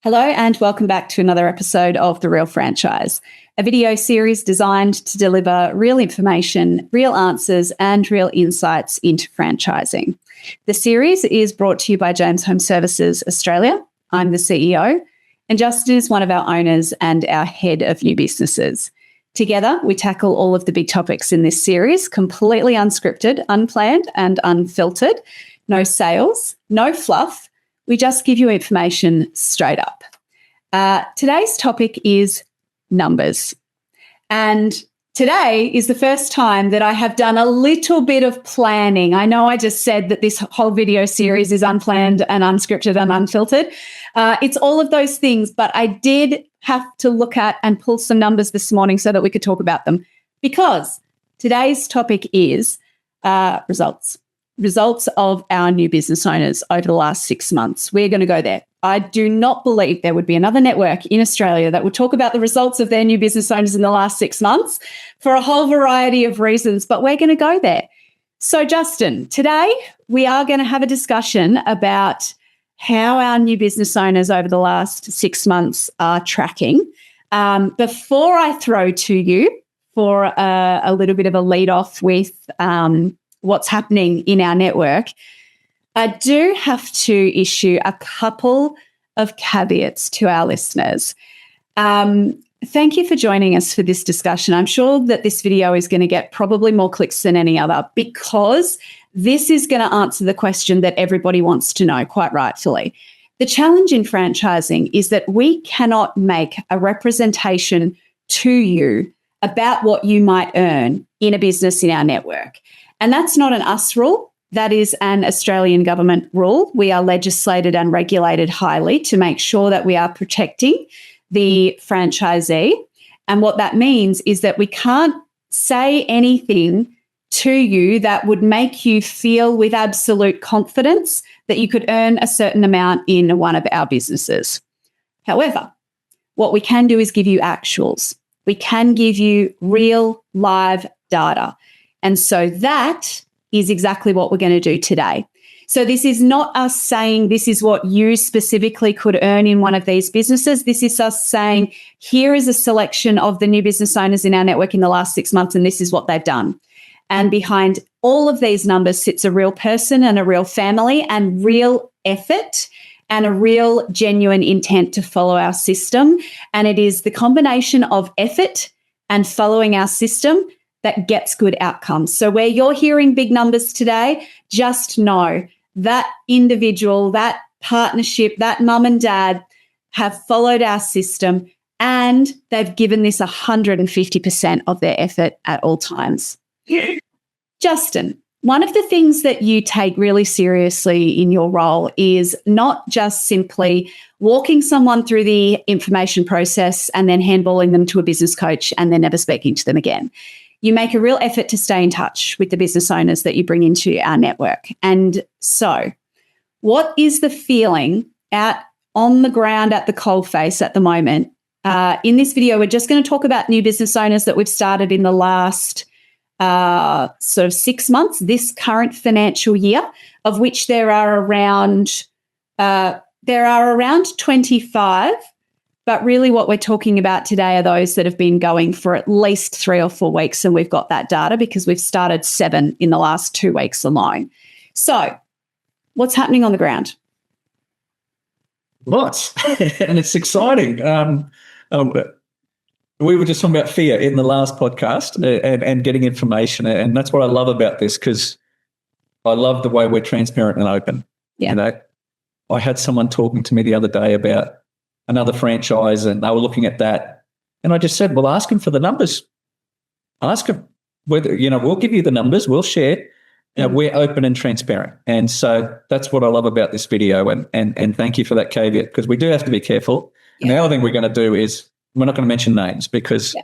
Hello and welcome back to another episode of The Real Franchise, a video series designed to deliver real information, real answers, and real insights into franchising. The series is brought to you by James Home Services Australia. I'm the CEO, and Justin is one of our owners and our head of new businesses. Together, we tackle all of the big topics in this series, completely unscripted, unplanned, and unfiltered. No sales, no fluff. We just give you information straight up. Today's topic is numbers. And today is the first time that I have done a little bit of planning. I know I just said that this whole video series is unplanned and unscripted and unfiltered. It's all of those things, but I did have to look at and pull some numbers this morning so that we could talk about them, because today's topic is results. Results of our new business owners over the last 6 months. We're going to go there. I do not believe there would be another network in Australia that would talk about the results of their new business owners in the last 6 months for a whole variety of reasons, but we're going to go there. So, Justin, today we are going to have a discussion about how our new business owners over the last 6 months are tracking. Before I throw to you for a little bit of a lead off with what's happening in our network, I do have to issue a couple of caveats to our listeners. Thank you for joining us for this discussion. I'm sure that this video is going to get probably more clicks than any other, because this is going to answer the question that everybody wants to know, quite rightfully. The challenge in franchising is that we cannot make a representation to you about what you might earn in a business in our network. And that's not an us rule. That is an Australian government rule. We are legislated and regulated highly to make sure that we are protecting the franchisee. And what that means is that we can't say anything to you that would make you feel with absolute confidence that you could earn a certain amount in one of our businesses. However, what we can do is give you actuals. We can give you real live data. And so that is exactly what we're going to do today. So this is not us saying this is what you specifically could earn in one of these businesses. This is us saying, here is a selection of the new business owners in our network in the last 6 months, and this is what they've done. And behind all of these numbers sits a real person and a real family and real effort and a real genuine intent to follow our system. And it is the combination of effort and following our system that gets good outcomes. So where you're hearing big numbers today, just know that individual, that partnership, that mum and dad have followed our system, and they've given this 150% of their effort at all times. Justin, one of the things that you take really seriously in your role is not just simply walking someone through the information process and then handballing them to a business coach and then never speaking to them again. You make a real effort to stay in touch with the business owners that you bring into our network. And so what is the feeling out on the ground at the coalface at the moment? In this video, we're just going to talk about new business owners that we've started in the last sort of 6 months, this current financial year, of which there are around 25. But really what we're talking about today are those that have been going for at least 3 or 4 weeks, and we've got that data because we've started 7 in the last 2 weeks alone. So what's happening on the ground? Lots, and it's exciting. We were just talking about fear in the last podcast and getting information, and that's what I love about this, because I love the way we're transparent and open. Yeah. You know, I had someone talking to me the other day about another franchise, and they were looking at that. And I just said, well, ask them for the numbers. Ask them whether, we'll give you the numbers, we'll share. We're open and transparent. And so that's what I love about this video. And thank you for that caveat, because we do have to be careful. Yeah. And the other thing we're going to do is we're not going to mention names, because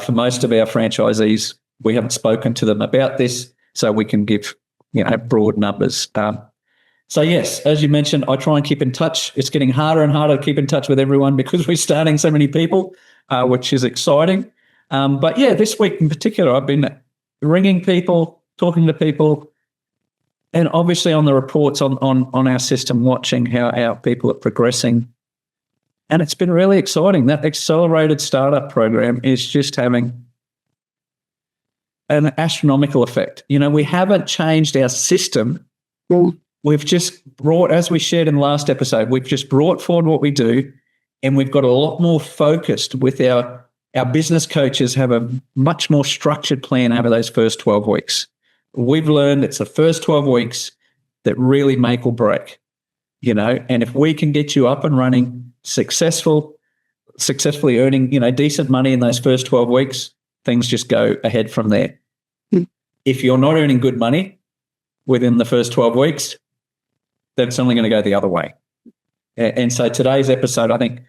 for most of our franchisees, we haven't spoken to them about this, so we can give, broad numbers. So yes, as you mentioned, I try and keep in touch. It's getting harder and harder to keep in touch with everyone because we're starting so many people, which is exciting. But yeah, this week in particular, I've been ringing people, talking to people, and obviously on the reports on our system, watching how our people are progressing. And it's been really exciting. That accelerated startup program is just having an astronomical effect. We haven't changed our system. We've just brought, as we shared in the last episode, we've just brought forward what we do, and we've got a lot more focused with our business coaches have a much more structured plan over those first 12 weeks. We've learned it's the first 12 weeks that really make or break, and if we can get you up and running successfully earning, decent money in those first 12 weeks, things just go ahead from there. If you're not earning good money within the first 12 weeks, then it's only going to go the other way. And so today's episode, I think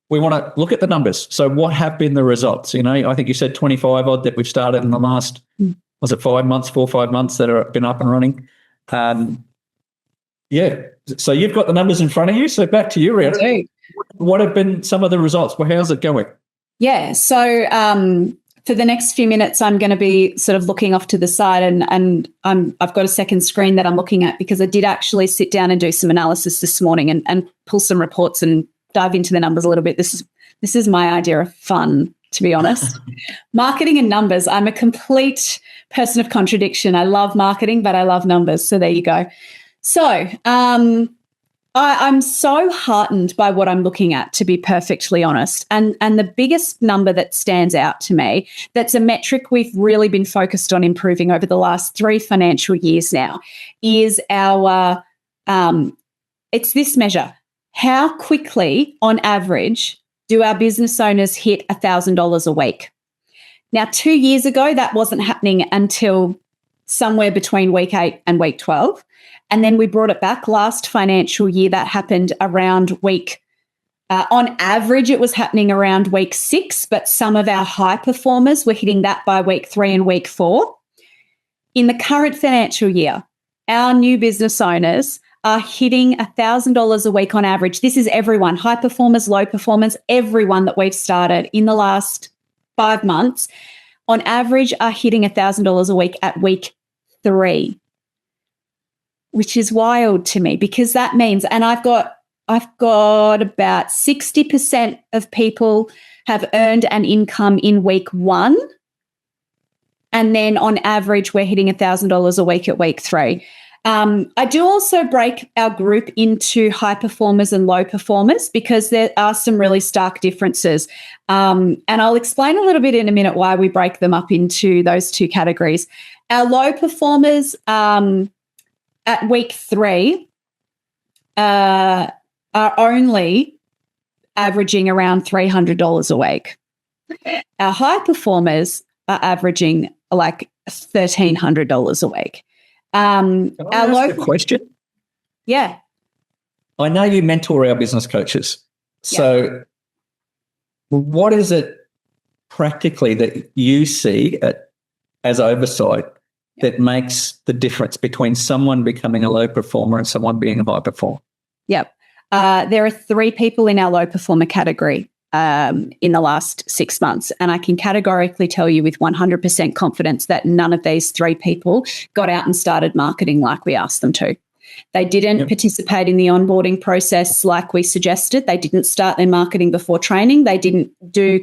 we want to look at the numbers. So what have been the results? I think you said 25 odd that we've started in the last, was it 4 or 5 months that have been up and running? So you've got the numbers in front of you. So back to you, Rhea. What have been some of the results? Well, how's it going? Yeah. So for the next few minutes, I'm going to be sort of looking off to the side, and I've got a second screen that I'm looking at because I did actually sit down and do some analysis this morning and pull some reports and dive into the numbers a little bit. This is my idea of fun, to be honest. Marketing and numbers. I'm a complete person of contradiction. I love marketing, but I love numbers. So there you go. So I'm so heartened by what I'm looking at, to be perfectly honest. And the biggest number that stands out to me, that's a metric we've really been focused on improving over the last 3 financial years now, is our it's this measure. How quickly, on average, do our business owners hit $1,000 a week? Now, 2 years ago, that wasn't happening until somewhere between week 8 and week 12. And then we brought it back last financial year. That happened around week, on average, it was happening around week 6, but some of our high performers were hitting that by week 3 and week 4. In the current financial year, our new business owners are hitting $1,000 a week on average. This is everyone, high performers, low performers, everyone that we've started in the last 5 months, on average, are hitting $1,000 a week at week 3. Which is wild to me, because that means, and I've got about 60% of people have earned an income in week 1. And then on average, we're hitting $1,000 a week at week 3. I do also break our group into high performers and low performers, because there are some really stark differences. And I'll explain a little bit in a minute why we break them up into those 2 categories. Our low performers, at week 3, are only averaging around $300 a week. Our high performers are averaging like $1,300 a week. Can I ask a question? Yeah. I know you mentor our business coaches. So what is it practically that you see as oversight that makes the difference between someone becoming a low performer and someone being a high performer? Yep. There are 3 people in our low performer category in the last 6 months. And I can categorically tell you with 100% confidence that none of these 3 people got out and started marketing like we asked them to. They didn't participate in the onboarding process like we suggested. They didn't start their marketing before training. They didn't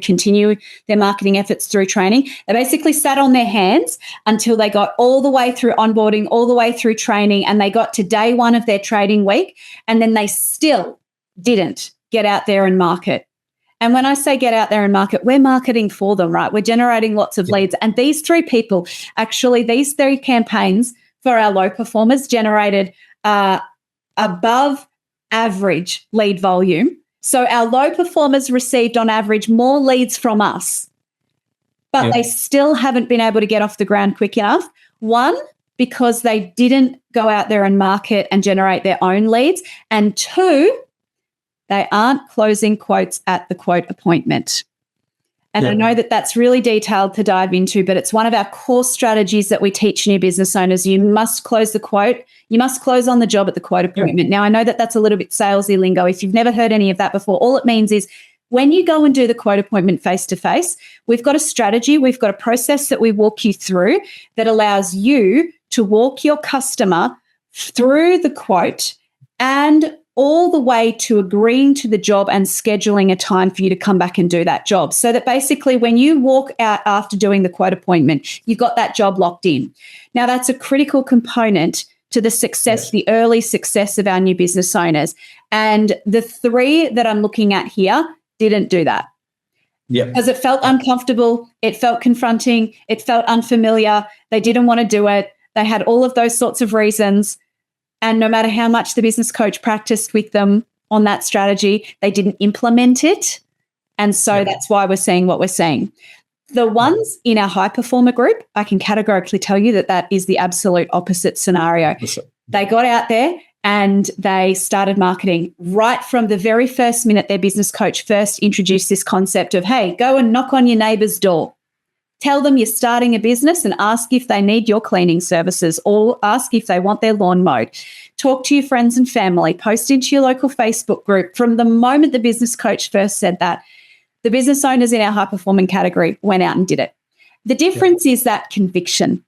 continue their marketing efforts through training. They basically sat on their hands until they got all the way through onboarding, all the way through training, and they got to day 1 of their trading week, and then they still didn't get out there and market. And when I say get out there and market, we're marketing for them, right? We're generating lots of leads. And these 3 people, actually, these 3 campaigns for our low performers generated above average lead volume. So our low performers received on average more leads from us, but they still haven't been able to get off the ground quick enough. 1, because they didn't go out there and market and generate their own leads. And 2, they aren't closing quotes at the quote appointment. And I know that that's really detailed to dive into, but it's one of our core strategies that we teach new business owners. You must close the quote. You must close on the job at the quote appointment. Now, I know that that's a little bit salesy lingo. If you've never heard any of that before, all it means is when you go and do the quote appointment face-to-face, we've got a strategy, we've got a process that we walk you through that allows you to walk your customer through the quote and all the way to agreeing to the job and scheduling a time for you to come back and do that job. So that basically when you walk out after doing the quote appointment, you've got that job locked in. Now, that's a critical component to the success, the early success of our new business owners. And the 3 that I'm looking at here didn't do that. Yeah. Because it felt uncomfortable, it felt confronting, it felt unfamiliar. They didn't want to do it. They had all of those sorts of reasons. And no matter how much the business coach practiced with them on that strategy, they didn't implement it. And so that's why we're seeing what we're seeing. The ones in our high performer group, I can categorically tell you that is the absolute opposite scenario. They got out there and they started marketing right from the very first minute their business coach first introduced this concept of, hey, go and knock on your neighbor's door. Tell them you're starting a business and ask if they need your cleaning services or ask if they want their lawn mowed. Talk to your friends and family, post into your local Facebook group. From the moment the business coach first said that, the business owners in our high performing category went out and did it. The difference is that conviction.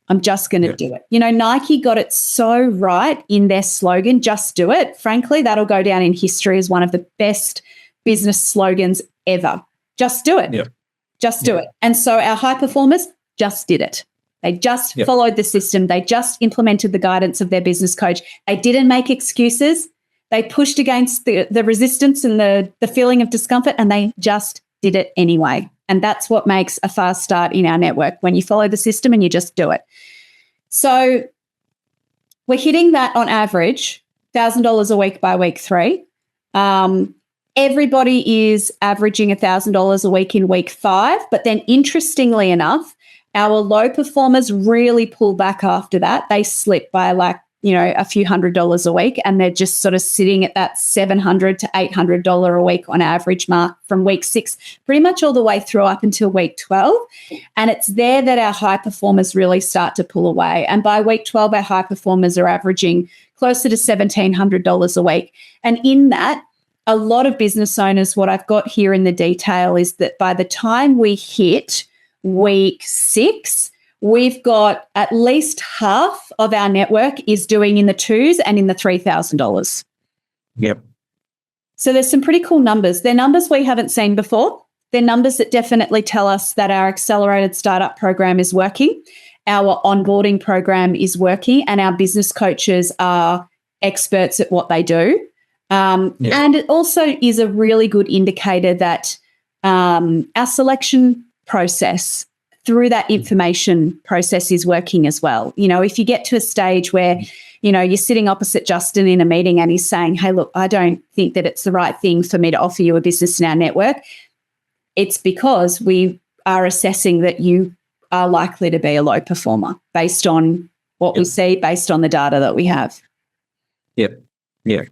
I'm just going to do it. You know, Nike got it so right in their slogan, just do it. Frankly, that'll go down in history as one of the best business slogans ever. Just do it. Yep. Just do it. And so our high performers just did it. They just followed the system. They just implemented the guidance of their business coach. They didn't make excuses. They pushed against the resistance and the feeling of discomfort, and they just did it anyway. And that's what makes a fast start in our network, when you follow the system and you just do it. So we're hitting that on average, $1,000 a week by week 3. Everybody is averaging $1,000 a week in week 5. But then interestingly enough, our low performers really pull back after that. They slip by a few $100s a week, and they're just sort of sitting at that $700 to $800 a week on average mark from week 6, pretty much all the way through up until week 12. And it's there that our high performers really start to pull away. And by week 12, our high performers are averaging closer to $1,700 a week. And in that, a lot of business owners, what I've got here in the detail is that by the time we hit week 6, we've got at least half of our network is doing in the 2s and in the $3,000. Yep. So there's some pretty cool numbers. They're numbers we haven't seen before. They're numbers that definitely tell us that our accelerated startup program is working, our onboarding program is working, and our business coaches are experts at what they do. And it also is a really good indicator that our selection process through that information process is working as well. You know, if you get to a stage where, you know, you're sitting opposite Justin in a meeting and he's saying, hey, look, I don't think that it's the right thing for me to offer you a business in our network, it's because we are assessing that you are likely to be a low performer based on what we see, based on the data that we have. Yep. Yeah.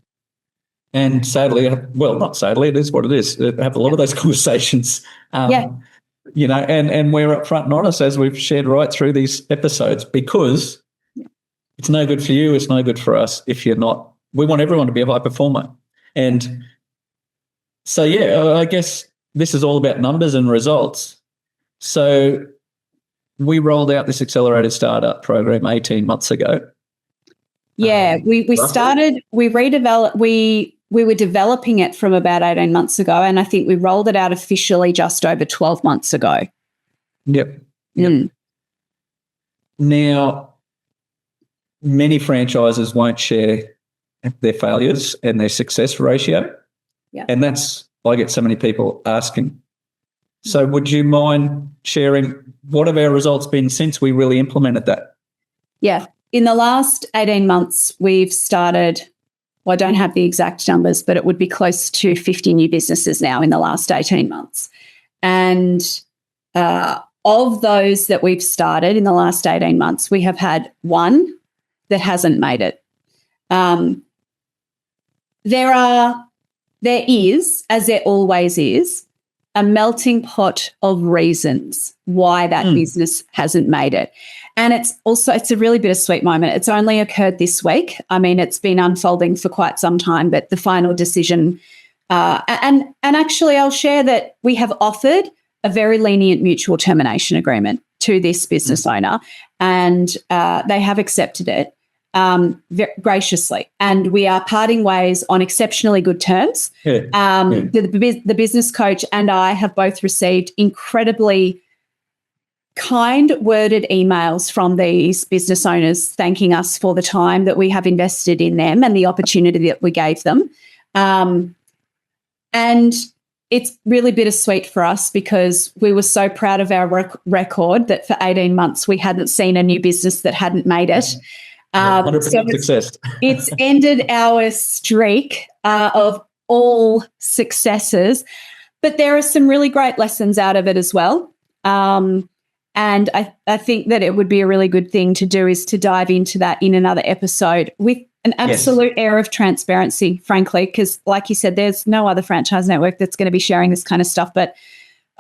And sadly, well, not sadly, it is what it is. I have a lot of those conversations. You know, and we're upfront and honest, as we've shared right through these episodes, because it's no good for you, it's no good for us if you're not. We want everyone to be a high performer. And so, I guess this is all about numbers and results. So we rolled out this accelerated startup program 18 months ago. Yeah, we started, we redeveloped, we were developing it from about 18 months ago, and I think we rolled it out officially just over 12 months ago. Yep. Now, many franchises won't share their failures and their success ratio. Yeah. And I get so many people asking. So would you mind sharing what have our results been since we really implemented that? Yeah. In the last 18 months, we've started, well, I don't have the exact numbers, but it would be close to 50 new businesses now in the last 18 months. And of those that we've started in the last 18 months, we have had one that hasn't made it. There is, as there always is, a melting pot of reasons why that business hasn't made it. And it's a really bittersweet moment. It's only occurred this week. I mean, it's been unfolding for quite some time, but the final decision, and actually I'll share that we have offered a very lenient mutual termination agreement to this business owner, and they have accepted it. graciously, and we are parting ways on exceptionally good terms. The business coach and I have both received incredibly kind-worded emails from these business owners thanking us for the time that we have invested in them and the opportunity that we gave them. And it's really bittersweet for us because we were so proud of our record that for 18 months we hadn't seen a new business that hadn't made it. 100% success. It's ended our streak of all successes, but there are some really great lessons out of it as well. And I think that it would be a really good thing to do is to dive into that in another episode with an absolute air of transparency, frankly, because like you said, there's no other franchise network that's going to be sharing this kind of stuff. But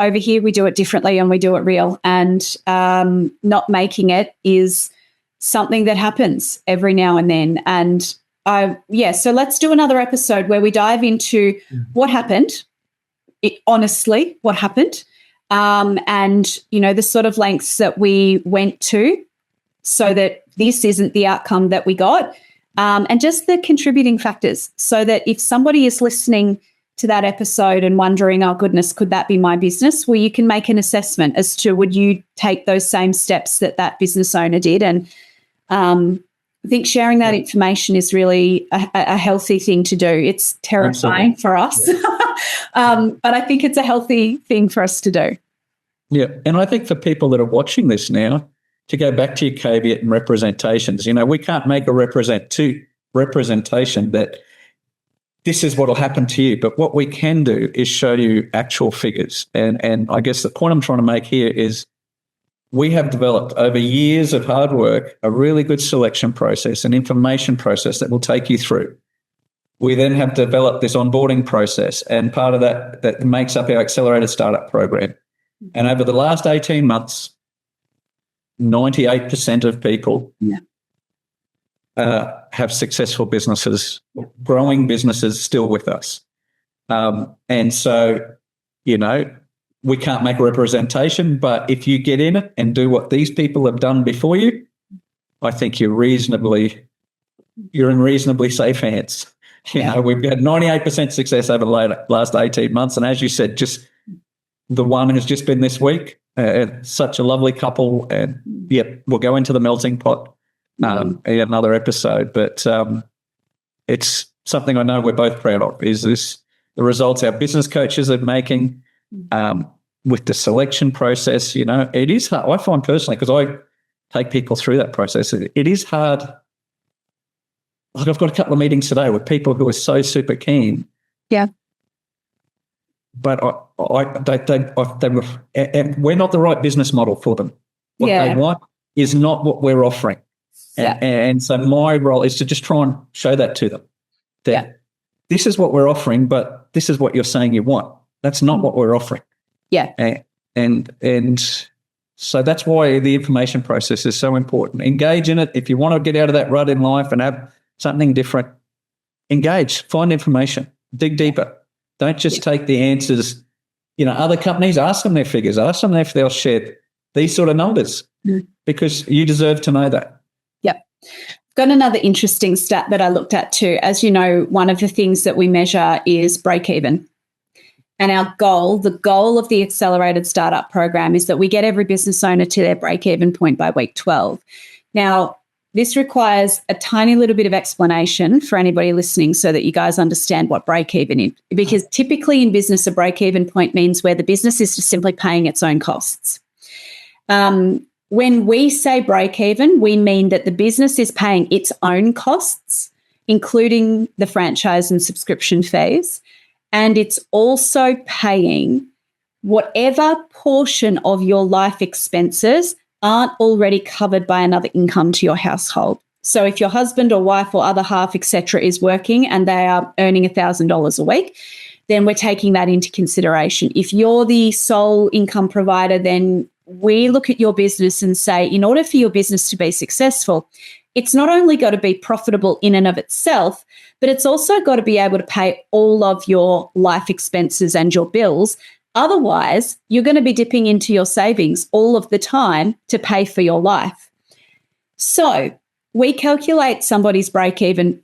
over here, we do it differently and we do it real. And not making it is something that happens every now and then. And so let's do another episode where we dive into what happened, honestly, what happened. And, the sort of lengths that we went to so that this isn't the outcome that we got, and just the contributing factors so that if somebody is listening to that episode and wondering, oh, goodness, could that be my business? Well, you can make an assessment as to would you take those same steps that business owner did. And I think sharing that information is really a healthy thing to do. It's terrifying for us. But I think it's a healthy thing for us to do. Yeah. And I think for people that are watching this now, to go back to your caveat and representations, we can't make a representation that this is what will happen to you. But what we can do is show you actual figures. And I guess the point I'm trying to make here is we have developed over years of hard work, a really good selection process, an information process that will take you through. We then have developed this onboarding process, and part of that makes up our accelerated startup program. And over the last 18 months, 98% of people have successful businesses, growing businesses still with us. And so, we can't make a representation, but if you get in it and do what these people have done before you, I think you're in reasonably safe hands. We've had 98% success over the last 18 months. And as you said, just the one has just been this week. Such a lovely couple. And we'll go into the melting pot in another episode. But it's something I know we're both proud of, is this the results our business coaches are making with the selection process. It is hard. I find personally, because I take people through that process, it is hard. Like I've got a couple of meetings today with people who are so super keen. Yeah. But we're not the right business model for them. What they want is not what we're offering. And so my role is to just try and show that to them. That this is what we're offering, but this is what you're saying you want. That's not what we're offering. Yeah. And so that's why the information process is so important. Engage in it. If you want to get out of that rut in life and have something different, engage, find information, dig deeper. Don't just take the answers. Other companies, ask them their figures, ask them if they'll share these sort of numbers because you deserve to know that. Yep. Got another interesting stat that I looked at too. As you know, one of the things that we measure is break-even. And our goal, the goal of the Accelerated Startup Program, is that we get every business owner to their break-even point by week 12. Now, this requires a tiny little bit of explanation for anybody listening so that you guys understand what break-even is. Because typically in business, a break-even point means where the business is just simply paying its own costs. When we say break-even, we mean that the business is paying its own costs, including the franchise and subscription fees, and it's also paying whatever portion of your life expenses aren't already covered by another income to your household. So if your husband or wife or other half, etc., is working and they are earning $1,000 a week, then we're taking that into consideration. If you're the sole income provider, then we look at your business and say, in order for your business to be successful, it's not only got to be profitable in and of itself, but it's also got to be able to pay all of your life expenses and your bills. Otherwise, you're going to be dipping into your savings all of the time to pay for your life. So we calculate somebody's break even.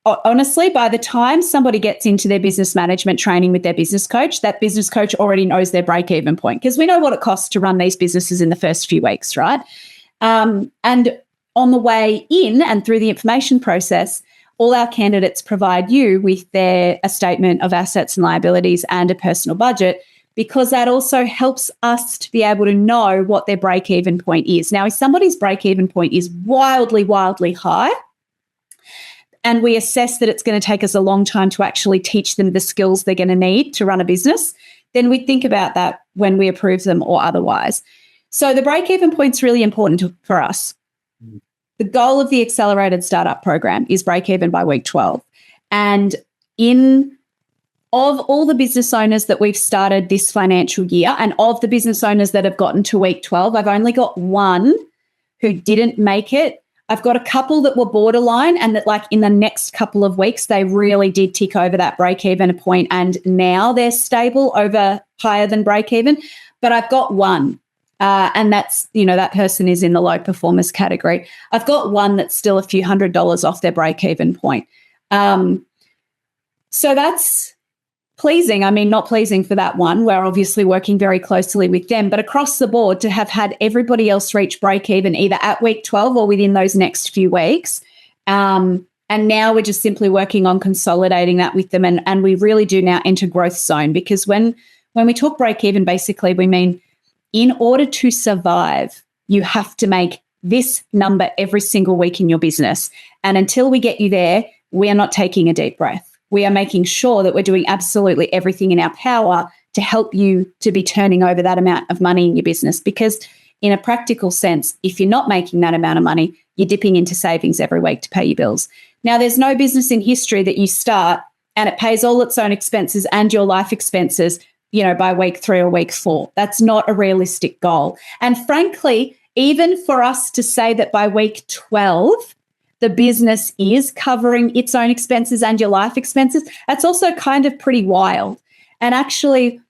Honestly, by the time somebody gets into their business management training with their business coach, that business coach already knows their break-even point, because we know what it costs to run these businesses in the first few weeks, right? And on the way in and through the information process, all our candidates provide you with a statement of assets and liabilities and a personal budget, because that also helps us to be able to know what their break-even point is. Now, if somebody's break-even point is wildly, wildly high, and we assess that it's going to take us a long time to actually teach them the skills they're going to need to run a business, then we think about that when we approve them or otherwise. So the break-even point is really important for us. The goal of the Accelerated Startup Program is break-even by week 12. And of all the business owners that we've started this financial year, and of the business owners that have gotten to week 12, I've only got one who didn't make it. I've got a couple that were borderline, and that like in the next couple of weeks, they really did tick over that break-even point, and now they're stable over higher than break-even. But I've got one, and that's, that person is in the low performers category. I've got one that's still a few $100s off their break-even point. So that's pleasing. I mean, not pleasing for that one. We're obviously working very closely with them, but across the board, to have had everybody else reach break even either at week 12 or within those next few weeks. And now we're just simply working on consolidating that with them. And we really do now enter growth zone, because when we talk break even, basically we mean in order to survive, you have to make this number every single week in your business. And until we get you there, we are not taking a deep breath. We are making sure that we're doing absolutely everything in our power to help you to be turning over that amount of money in your business. Because in a practical sense, if you're not making that amount of money, you're dipping into savings every week to pay your bills. Now, there's no business in history that you start and it pays all its own expenses and your life expenses, by week 3 or week 4. That's not a realistic goal. And frankly, even for us to say that by week 12, the business is covering its own expenses and your life expenses, that's also kind of pretty wild. And actually,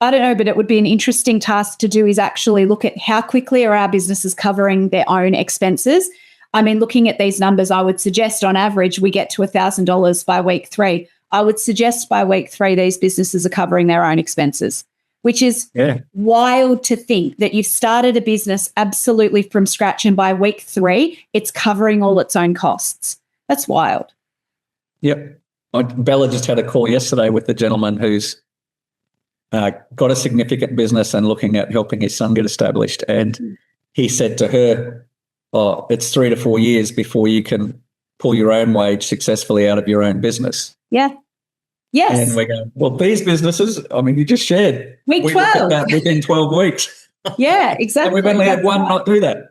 I don't know, but it would be an interesting task to do, is actually look at how quickly are our businesses covering their own expenses. I mean, looking at these numbers, I would suggest on average we get to $1,000 by week 3. I would suggest by week 3 these businesses are covering their own expenses, which is wild to think that you've started a business absolutely from scratch, and by week 3, it's covering all its own costs. That's wild. Yep. Bella just had a call yesterday with the gentleman who's got a significant business and looking at helping his son get established. And he said to her, it's 3 to 4 years before you can pull your own wage successfully out of your own business. Yeah. Yes. And we go, well, these businesses, I mean, you just shared. Week 12. We look at that within 12 weeks. Yeah, exactly. And we've only had one not do that.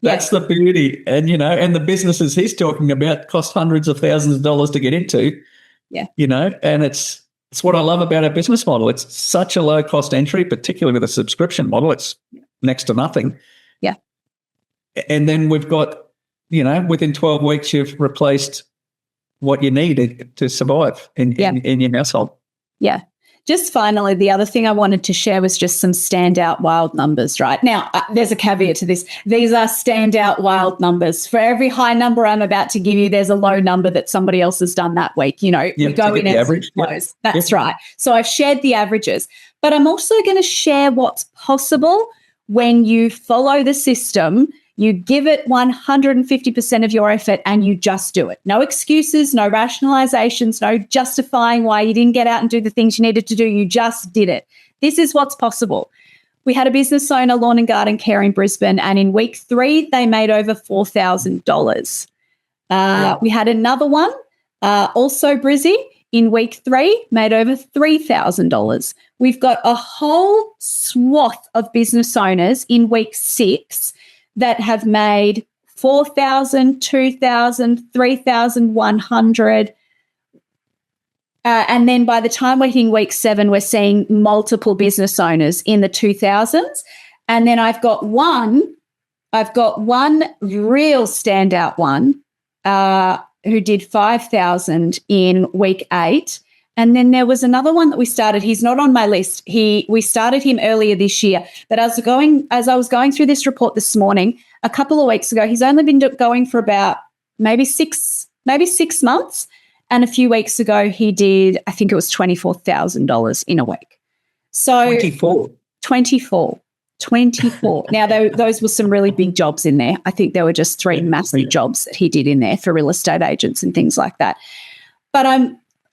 That's the beauty. And, and the businesses he's talking about cost hundreds of thousands of dollars to get into. Yeah. And it's what I love about our business model. It's such a low cost entry, particularly with a subscription model. It's next to nothing. Yeah. And then we've got, within 12 weeks, you've replaced what you need to survive in your household. Yeah. Just finally, the other thing I wanted to share was just some standout wild numbers, right? Now, there's a caveat to this. These are standout wild numbers. For every high number I'm about to give you, there's a low number that somebody else has done that week. We go in and average. Close. That's right. So I've shared the averages, but I'm also going to share what's possible when you follow the system. You give it 150% of your effort and you just do it. No excuses, no rationalizations, no justifying why you didn't get out and do the things you needed to do. You just did it. This is what's possible. We had a business owner, lawn and garden care in Brisbane, and in week 3, they made over $4,000. We had another one, also Brizzy, in week 3, made over $3,000. We've got a whole swath of business owners in week 6 that have made 4,000, 2,000, 3,100. And then by the time we're hitting week 7, we're seeing multiple business owners in the 2,000s. And then I've got one real standout one who did 5,000 in week 8. And then there was another one that we started. He's not on my list. We started him earlier this year. But as I was going through this report this morning, a couple of weeks ago, he's only been going for about maybe six months. And a few weeks ago, he did, I think it was $24,000 in a week. So 24. Now, those were some really big jobs in there. I think there were just 3 massive jobs that he did in there for real estate agents and things like that. But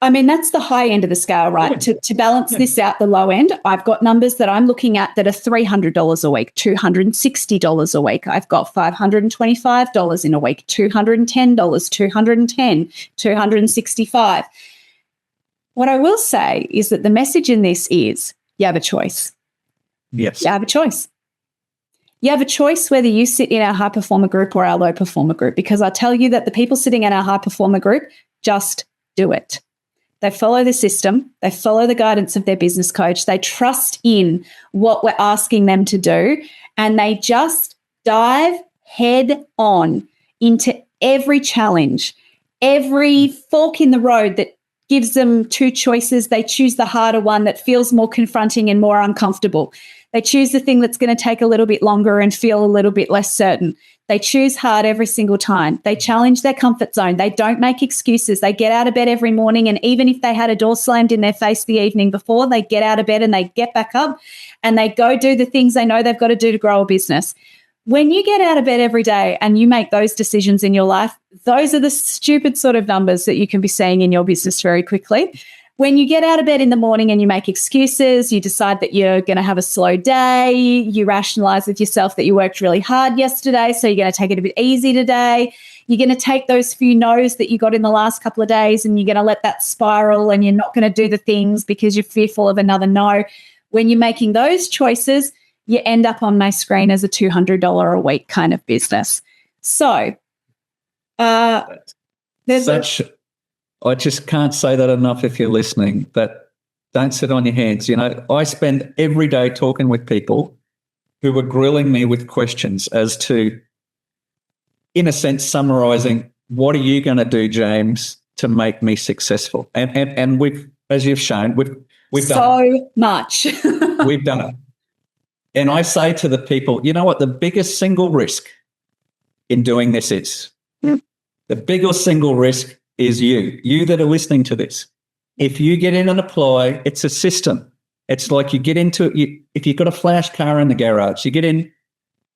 I mean, that's the high end of the scale, right? To balance this out, the low end, I've got numbers that I'm looking at that are $300 a week, $260 a week. I've got $525 in a week, $210, $210, $265. What I will say is that the message in this is you have a choice. Yes. You have a choice. You have a choice whether you sit in our high performer group or our low performer group, because I tell you that the people sitting in our high performer group just do it. They follow the system. They follow the guidance of their business coach. They trust in what we're asking them to do, and they just dive head on into every challenge, every fork in the road that gives them 2 choices. They choose the harder one that feels more confronting and more uncomfortable. They choose the thing that's going to take a little bit longer and feel a little bit less certain. They choose hard every single time. They challenge their comfort zone. They don't make excuses. They get out of bed every morning, and even if they had a door slammed in their face the evening before, they get out of bed and they get back up and they go do the things they know they've got to do to grow a business. When you get out of bed every day and you make those decisions in your life, those are the stupid sort of numbers that you can be seeing in your business very quickly. When you get out of bed in the morning and you make excuses, you decide that you're going to have a slow day, you rationalize with yourself that you worked really hard yesterday, so you're going to take it a bit easy today. You're going to take those few no's that you got in the last couple of days and you're going to let that spiral, and you're not going to do the things because you're fearful of another no. When you're making those choices, you end up on my screen as a $200 a week kind of business. So I just can't say that enough if you're listening, that don't sit on your hands. You know, I spend every day talking with people who are grilling me with questions as to, in a sense, summarizing, what are you going to do, James, to make me successful? And we've, as you've shown, we've done so much. We've done it. And I say to the people, you know what the biggest single risk in doing this is? The biggest single risk is you that are listening to this. If you get in and apply, it's a system. It's like you get into it. If you've got a flash car in the garage, you get in,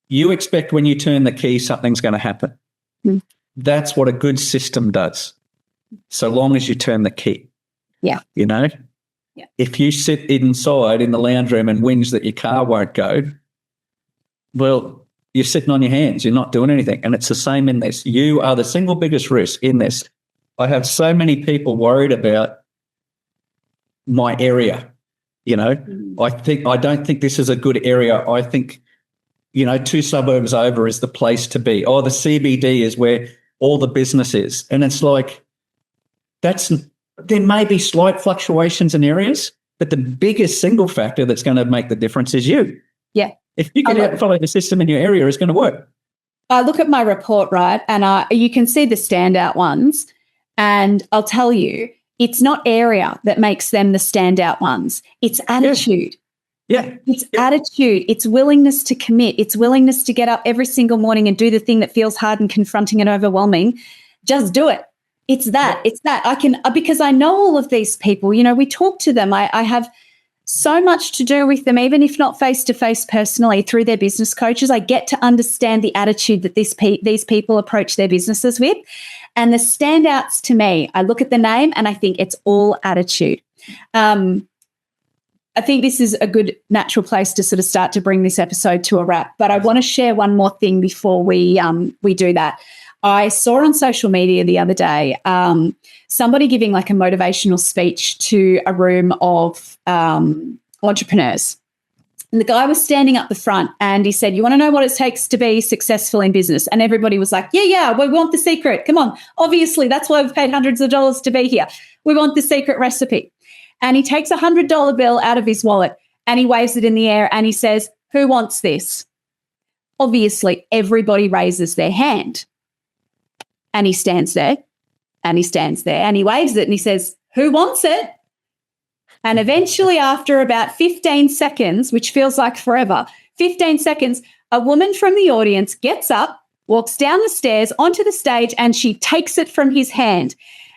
you expect when you turn the key, something's going to happen. That's what a good system does, so long as you turn the key. Yeah. You know? Yeah. If you sit inside in the lounge room and whinge that your car won't go, well, you're sitting on your hands. You're not doing anything. And it's the same in this. You are the single biggest risk in this. I have so many people worried about my area. You know, I don't think this is a good area. I think, 2 suburbs over is the place to be. Oh, the CBD is where all the business is. And it's like, there may be slight fluctuations in areas, but the biggest single factor that's going to make the difference is you. Yeah. If you get out and follow the system in your area, it's going to work. I look at my report, right, and you can see the standout ones. And I'll tell you, it's not area that makes them the standout ones. It's attitude. Yeah. It's attitude. It's willingness to commit. It's willingness to get up every single morning and do the thing that feels hard and confronting and overwhelming. Just do it. It's that. It's that. Because I know all of these people, we talk to them. I have so much to do with them, even if not face-to-face personally, through their business coaches. I get to understand the attitude that these people approach their businesses with. And the standouts to me, I look at the name and I think it's all attitude. I think this is a good natural place to sort of start to bring this episode to a wrap. But I want to share one more thing before we do that. I saw on social media the other day somebody giving like a motivational speech to a room of entrepreneurs. And the guy was standing up the front and he said, you want to know what it takes to be successful in business? And everybody was like, yeah, we want the secret. Come on. Obviously, that's why we've paid hundreds of dollars to be here. We want the secret recipe. And he takes a $100 bill out of his wallet and he waves it in the air and he says, who wants this? Obviously, everybody raises their hand. And he stands there and he stands there and he waves it and he says, who wants it? And eventually, after about 15 seconds, which feels like forever, 15 seconds, A woman from the audience gets up, walks down the stairs onto the stage, and she takes it from his hand.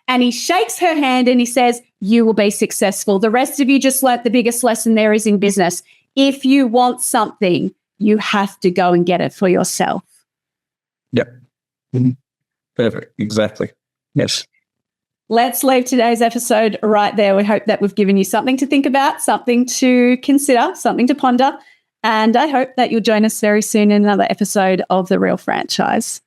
And he shakes her hand and he says, "You will be successful. The rest of you just learnt the biggest lesson there is in business. If you want something, you have to go and get it for yourself." Yep. Mm-hmm. Perfect. Exactly. Yes. Let's leave today's episode right there. We hope that we've given you something to think about, something to consider, something to ponder. And I hope that you'll join us very soon in another episode of The Real Franchise.